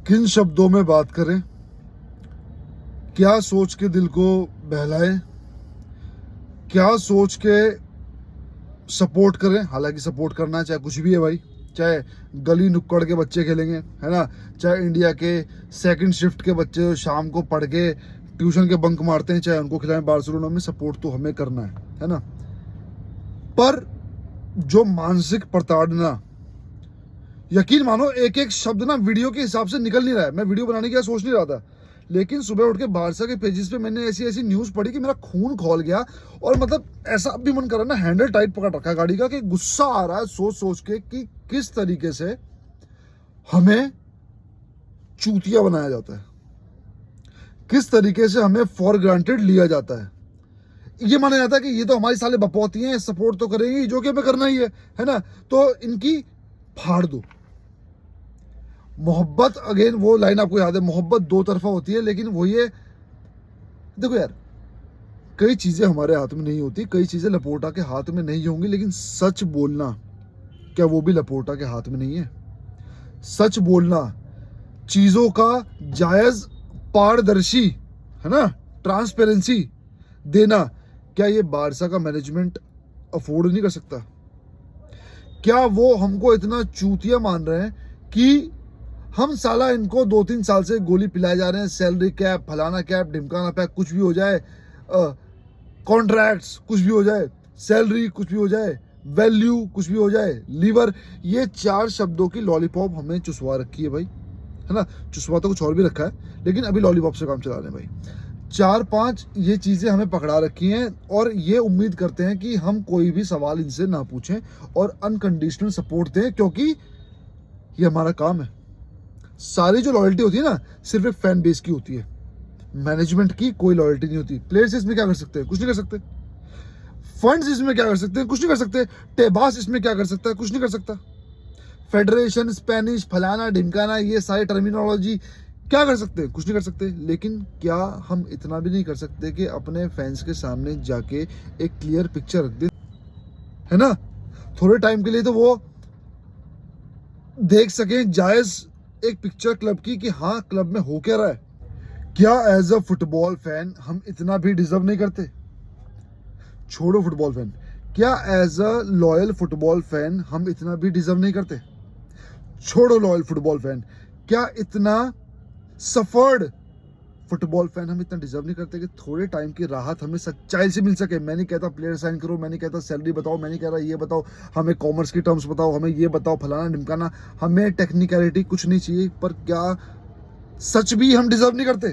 किन शब्दों में बात करें, क्या सोच के दिल को बहलाएं, क्या सोच के सपोर्ट करें। हालांकि सपोर्ट करना चाहे कुछ भी है भाई, चाहे गली नुक्कड़ के बच्चे खेलेंगे, है ना, चाहे इंडिया के सेकंड शिफ्ट के बच्चे जो शाम को पढ़ के ट्यूशन के बंक मारते हैं, चाहे उनको खिलाएं। बार्सिलोना में सपोर्ट तो हमें करना है ना। पर जो मानसिक प्रताड़ना, यकीन मानो एक एक शब्द ना वीडियो के हिसाब से निकल नहीं रहा है। मैं वीडियो बनाने की सोच नहीं रहा था, लेकिन सुबह उठ के बारसा के पेजेस पे मैंने ऐसी ऐसी न्यूज़ पढ़ी कि मेरा खून खौल गया। और मतलब ऐसा अब भी मन कर रहा है ना, हैंडल टाइट पकड़ रखा है गाड़ी का, कि गुस्सा आ रहा है सोच सोच के कि किस तरीके से हमें चूतिया बनाया जाता है, किस तरीके से हमें फॉर ग्रांटेड लिया जाता है। ये माना जाता है कि ये तो हमारी साले बपौती हैं, सपोर्ट तो करेंगी, जो कि हमें करना ही है ना, तो इनकी फाड़ दो। मोहब्बत, अगेन वो लाइन आपको याद है, मोहब्बत दो तरफा होती है, लेकिन वो ये देखो यार, कई चीजें हमारे हाथ में नहीं होती, कई चीजें लपोटा के हाथ में नहीं होंगी, लेकिन सच बोलना क्या वो भी लपोटा के हाथ में नहीं है? सच बोलना, चीजों का जायज पारदर्शी, है ना, ट्रांसपेरेंसी देना, क्या ये बारसा का मैनेजमेंट अफोर्ड नहीं कर सकता? क्या वो हमको इतना चूतिया मान रहे हैं कि हम साला इनको 2-3 साल से गोली पिलाए जा रहे हैं, सैलरी कैप, फलाना कैप, ढिमकाना पैक, कुछ भी हो जाए, कॉन्ट्रैक्ट्स कुछ भी हो जाए, सैलरी कुछ भी हो जाए, वैल्यू कुछ भी हो जाए, लीवर, ये 4 शब्दों की लॉलीपॉप हमें चुसवा रखी है भाई, है ना। चुसवा तो कुछ और भी रखा है, लेकिन अभी लॉलीपॉप से काम चला रहे हैं भाई। 4-5 ये चीज़ें हमें पकड़ा रखी हैं, और ये उम्मीद करते हैं कि हम कोई भी सवाल इनसे ना पूछें और अनकंडीशनल सपोर्ट दें, क्योंकि ये हमारा काम है। सारी जो लॉयल्टी होती है ना, सिर्फ एक फैन बेस की होती है, मैनेजमेंट की कोई लॉयल्टी नहीं होती। प्लेयर्स इसमें क्या कर सकते हैं? कुछ नहीं कर सकते। फंड्स इसमें क्या कर सकते हैं? कुछ नहीं कर सकते। टेबास इसमें क्या कर सकता है? कुछ नहीं कर सकता। फेडरेशन, स्पेनिश, फलाना ढिमकाना, ये सारी टर्मिनोलॉजी क्या कर सकते हैं? कुछ नहीं कर सकते। लेकिन क्या हम इतना भी नहीं कर सकते कि अपने फैंस के सामने जाके एक क्लियर पिक्चर रख दे, है ना, थोड़े टाइम के लिए तो वो देख सकें जायज एक पिक्चर क्लब की, कि हाँ क्लब में हो क्या रहा है। क्या एज अ फुटबॉल फैन हम इतना भी डिजर्व नहीं करते? छोड़ो फुटबॉल फैन, क्या as a loyal football fan हम इतना भी डिजर्व नहीं करते? छोड़ो लॉयल फुटबॉल फैन, क्या इतना सफर्ड फुटबॉल फैन हम इतना डिजर्व नहीं करते कि थोड़े टाइम की राहत हमें सच्चाई से मिल सके? मैं नहीं कहता प्लेयर साइन करो, मैं नहीं कहता सैलरी बताओ, मैं नहीं कह रहा ये बताओ, हमें कॉमर्स की टर्म्स बताओ, हमें ये बताओ, फलाना ढिमकाना, हमें टेक्निकलिटी कुछ नहीं चाहिए। पर क्या सच भी हम डिजर्व नहीं करते?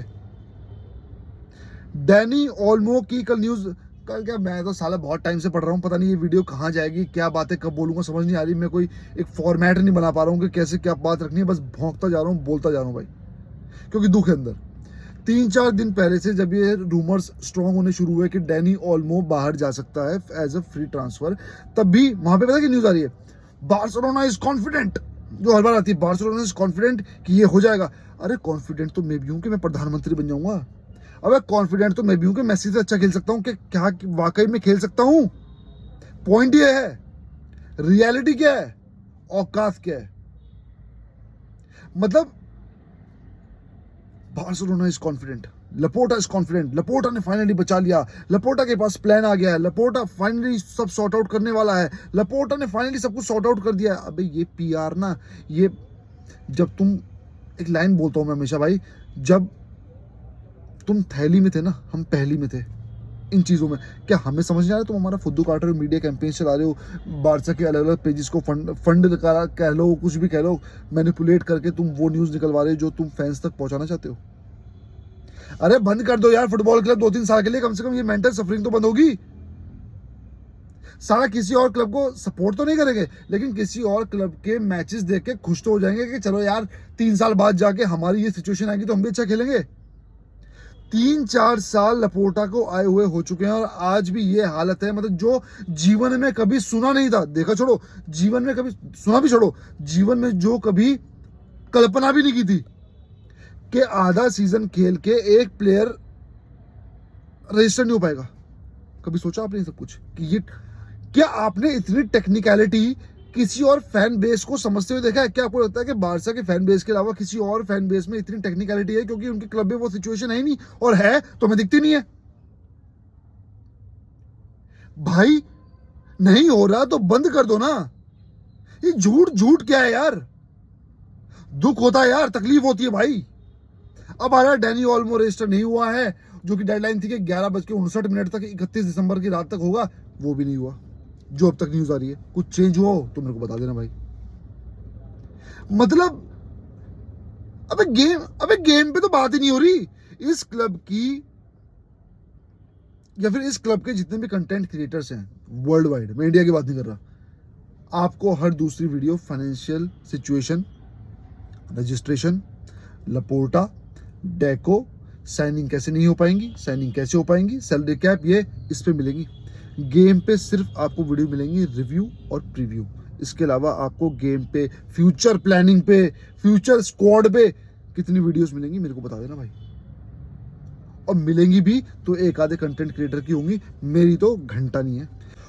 डैनी ओल्मो की कल न्यूज, कल क्या, मैं तो साला बहुत टाइम से पढ़ रहा हूँ, पता नहीं ये वीडियो कहाँ जाएगी, क्या बातें कब बोलूंगा समझ नहीं आ रही। मैं कोई एक फॉर्मेट नहीं बना पा रहा हूँ कि कैसे क्या बात रखनी है, बस भौंकता जा रहा हूँ, बोलता जा रहा हूँ भाई, क्योंकि दुख है अंदर। 3-4 दिन पहले से जब ये रूमर्स स्ट्रॉन्ग होने शुरू हुए कि डैनी ओल्मो बाहर जा सकता है एज अ फ्री ट्रांसफर, तब भी वहां पे पता है न्यूज आ रही है, बार्सिलोना इज कॉन्फिडेंट, जो हर बार आती है, बार्सिलोना इज कॉन्फिडेंट कि ये हो जाएगा। अरे कॉन्फिडेंट तो मैं भी हूँ कि मैं प्रधानमंत्री बन जाऊंगा। अबे कॉन्फिडेंट तो मैं भी हूँ कि मेसी से अच्छा खेल सकता हूँ, कि क्या वाकई में खेल सकता हूँ। पॉइंट ये है, रियलिटी क्या है, औकात क्या है। मतलब Barcelona is confident, Laporta is confident, Laporta ने फाइनली बचा लिया, लपोर्टा के पास प्लान आ गया है, लपोर्टा फाइनली सब सॉर्ट आउट करने वाला है, लपोर्टा ने फाइनली सब कुछ सॉर्ट आउट कर दिया है। अबे ये पीआर ना, ये जब तुम, एक लाइन बोलता हूं मैं हमेशा भाई, जब तुम थैली में थे ना, हम पहली में थे इन चीज़ों में। क्या हमें समझ नहीं आ रहा? तुम हमारा फुद्दू काट रहे हो, मीडिया कैंपेन चला रहे हो, बारसा के अलग अलग पेजेस को फंड कह लो, कुछ भी कह लो, मैनिपुलेट करके तुम वो न्यूज़ निकलवा रहे हो जो तुम फैंस तक पहुंचाना चाहते हो। अरे बंद कर दो यार फुटबॉल क्लब 2-3 साल के लिए, कम से कम ये मेंटल सफरिंग तो बंद होगी। सारा किसी और क्लब को सपोर्ट तो नहीं करेंगे, लेकिन किसी और क्लब के मैचेस देख के खुश तो हो जाएंगे कि चलो यार 3 साल बाद जाके हमारी ये सिचुएशन आएगी तो हम भी अच्छा खेलेंगे। 3-4 साल लपोर्टा को आए हुए हो चुके हैं और आज भी ये हालत है। मतलब जो जीवन में कभी सुना नहीं था, देखा छोड़ो, जीवन में कभी सुना भी छोड़ो, जीवन में जो कभी कल्पना भी नहीं की थी कि आधा सीजन खेल के एक प्लेयर रजिस्टर नहीं हो पाएगा। कभी सोचा आपने सब कुछ कि ये, क्या आपने इतनी टेक्निकलिटी किसी और फैन बेस को समझते हुए देखा है? क्या आपको लगता है कि बारसा के फैन बेस के अलावा किसी और फैन बेस में इतनी टेक्निकलिटी है? क्योंकि उनके क्लब में वो सिचुएशन है ही नहीं, और है तो हमें दिखती नहीं है। भाई नहीं हो रहा तो बंद कर दो ना। ये झूठ झूठ क्या है यार? दुख होता है यार, तकलीफ होती है भाई। अब आ रहा है डैनी ओल्मो रजिस्टर नहीं हुआ है, जो कि डेडलाइन थी कि 11:59 तक 31 दिसंबर की रात तक होगा, वो भी नहीं हुआ। जो अब तक न्यूज आ रही है, कुछ चेंज हुआ हो तो मेरे को बता देना भाई। मतलब अबे गेम पे तो बात ही नहीं हो रही। इस क्लब की या फिर इस क्लब के जितने भी कंटेंट क्रिएटर्स हैं वर्ल्ड वाइड, मैं इंडिया की बात नहीं कर रहा, आपको हर दूसरी video financial situation, registration, Laporta, Deco, signing कैसे नहीं हो पाएंगी, साइनिंग कैसे हो पाएंगी, सैलरी कैप, ये इस पे मिलेंगी। गेम पे सिर्फ आपको वीडियो मिलेंगी रिव्यू और प्रीव्यू। इसके अलावा आपको गेम पे, फ्यूचर प्लानिंग पे, फ्यूचर स्क्वाड पे कितनी वीडियोस मिलेंगी मेरे को बता देना भाई। और मिलेंगी भी तो एक आधे कंटेंट क्रिएटर की होंगी, मेरी तो घंटा नहीं है।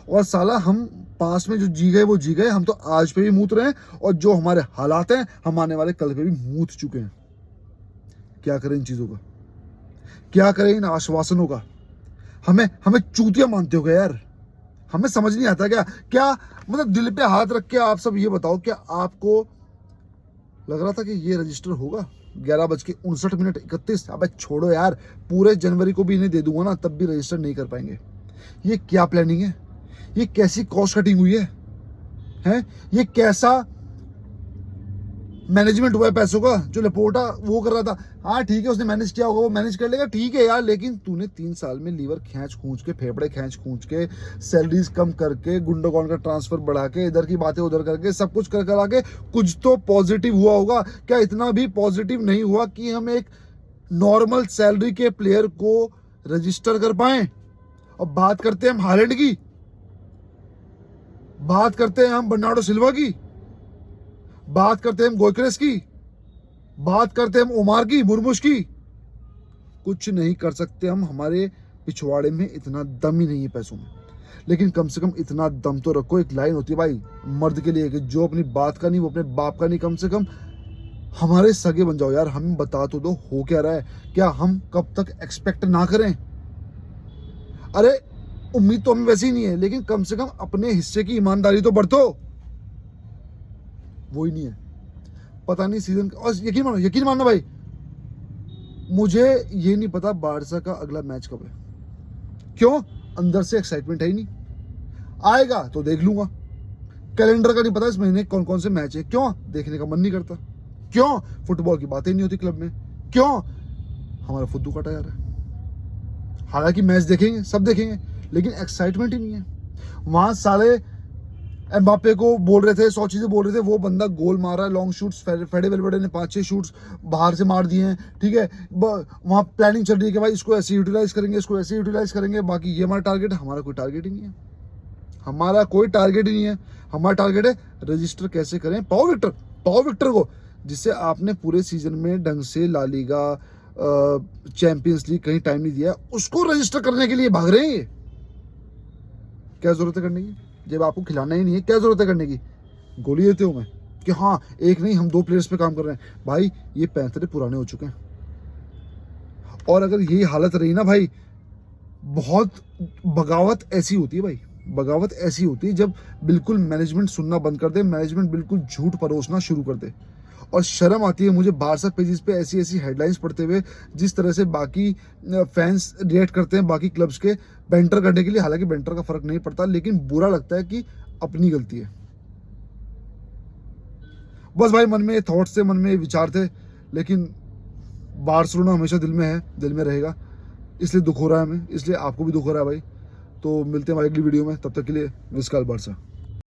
और साला हम पास में जो जी गए वो जी गए, हम तो आज पे भी मूत रहे हैं, और जो हमारे हालात हैं हम आने वाले कल पे भी मूत चुके हैं। क्या करें इन चीजों का, क्या करें इन आश्वासनों का? हमें चूतिया मानते हो गए यार? हमें समझ नहीं आता क्या मतलब दिल पे हाथ रख के आप सब ये बताओ, क्या आपको लग रहा था कि ये रजिस्टर होगा 11:59 अब छोड़ो यार, पूरे जनवरी को भी इन्हें दे दूंगा ना, तब भी रजिस्टर नहीं कर पाएंगे। ये क्या प्लानिंग है? ये कैसी कॉस्ट कटिंग हुई है? ये कैसा मैनेजमेंट हुआ है पैसों का? जो लपोटा वो कर रहा था, हाँ ठीक है, उसने मैनेज किया होगा, वो मैनेज कर लेगा, ठीक है यार, लेकिन तूने 3 साल में लीवर खींच खूंच के, फेफड़े खींच खूंच के, सैलरीज कम करके, गुंडोगॉन का ट्रांसफर बढ़ा के, इधर की बातें उधर करके, सब कुछ कर करा के कुछ तो पॉजिटिव हुआ होगा। क्या इतना भी पॉजिटिव नहीं हुआ कि हम एक नॉर्मल सैलरी के प्लेयर को रजिस्टर कर पाए? अब बात करते हैं हम हालैंड की, बात करते हैं हम बर्नार्डो सिल्वा की, बात करते हैं हम गोयक्रेस की, बात करते हैं हम ओमार की, मुर्मुश की। कुछ नहीं कर सकते हम, हमारे पिछवाड़े में इतना दम ही नहीं है पैसों में। लेकिन कम से कम इतना दम तो रखो, एक लाइन होती है भाई मर्द के लिए कि जो अपनी बात का नहीं वो अपने बाप का नहीं, कम से कम हमारे सगे बन जाओ यार, हमें बता तो दो हो क्या रहा है। क्या हम कब तक एक्सपेक्ट ना करें? अरे उम्मीद तो हमें वैसे ही नहीं है, लेकिन कम से कम अपने हिस्से की ईमानदारी तो बरतो। वो ही नहीं है। पता नहीं सीजन, और यकीन मानना भाई, मुझे ये नहीं पता बारसा का अगला मैच कब है। क्यों? अंदर से एक्साइटमेंट है ही नहीं। आएगा तो देख लूंगा। कैलेंडर का नहीं पता इस महीने कौन कौन से मैच है। क्यों? देखने का मन नहीं करता। क्यों? फुटबॉल की बातें नहीं होती क्लब में। क्यों? हमारा फुद्दू काटा जा रहा है। हालांकि मैच देखेंगे, सब देखेंगे, लेकिन एक्साइटमेंट ही नहीं है। वहां साले एम्बापे को बोल रहे थे, 100 चीजें बोल रहे थे, वो बंदा गोल मार रहा है, लॉन्ग शूट्स, फेडे वेलवेडे ने 5-6 शूट्स बाहर से मार दिए हैं, ठीक है। वहां प्लानिंग चल रही है कि भाई इसको ऐसे यूटिलाइज करेंगे, इसको ऐसे यूटिलाइज करेंगे, बाकी ये हमारा टारगेट है। हमारा कोई टारगेट ही नहीं है, हमारा कोई टारगेट ही नहीं है। हमारा टारगेट है रजिस्टर कैसे करें पाओ विक्टर को, जिससे आपने पूरे सीजन में ढंग से ला लीगा, चैंपियंस लीग कहीं टाइम नहीं दिया, उसको रजिस्टर करने के लिए भाग रहे हैं ये। क्या जरूरत है करने की? जब आपको खिलाना ही नहीं है, क्या जरूरत है करने की? गोली देते हो मैं कि हाँ एक नहीं हम 2 प्लेयर्स पे काम कर रहे हैं। भाई ये 35 पुराने हो चुके हैं, और अगर यही हालत रही ना भाई, बहुत बगावत ऐसी होती है भाई, बगावत ऐसी होती है जब बिल्कुल मैनेजमेंट सुनना बंद कर दे, मैनेजमेंट बिल्कुल झूठ परोसना शुरू कर दे। और शर्म आती है मुझे बारसा पेजेस पे ऐसी हेडलाइंस पढ़ते हुए, जिस तरह से बाकी फैंस रिएक्ट करते हैं बाकी क्लब्स के बेंटर करने के लिए। हालांकि बेंटर का फर्क नहीं पड़ता, लेकिन बुरा लगता है कि अपनी गलती है। बस भाई मन में थॉट्स थे, मन में विचार थे, लेकिन बार्सिलोना हमेशा दिल में है, दिल में रहेगा, इसलिए दुख हो रहा है हमें, इसलिए आपको भी दुख हो रहा है भाई। तो मिलते हैं हमारी अगली वीडियो में, तब तक के लिए विस्काल बारसा।